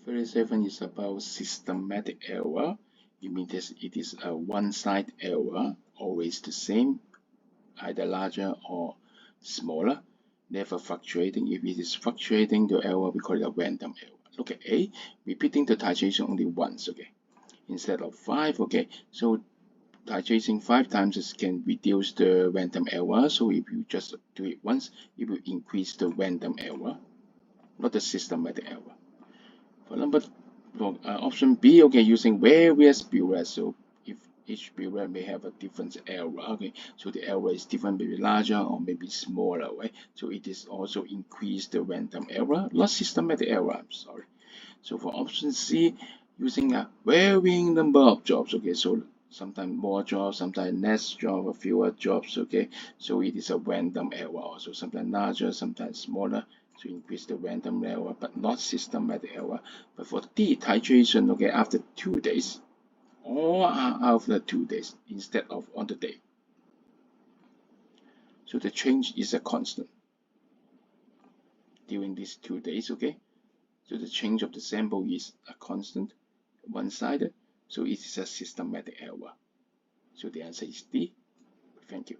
37 is about systematic error. It means it is a one-side error, always the same, either larger or smaller, never fluctuating. If it is fluctuating, the error we call it a random error. Look at A, repeating the titration only once, okay, instead of 5, okay. So titrating 5 times can reduce the random error. So if you just do it once, it will increase the random error, not the systematic error. For option B, okay, using various bureaus. So if each bureau may have a different error, okay, so the error is different, maybe larger or maybe smaller, right? So it is also increase the random error, not systematic error. I'm sorry. So for option C, using a varying number of jobs, okay, so sometimes more jobs, sometimes less jobs, or fewer jobs, okay, so it is a random error also, sometimes larger, sometimes smaller, to increase the random error, but not systematic error. But for D, titration, okay, after 2 days, or after 2 days instead of on the day. So the change is a constant during these 2 days, okay. So the change of the sample is a constant, one-sided, so it is a systematic error. So the answer is D. Thank you.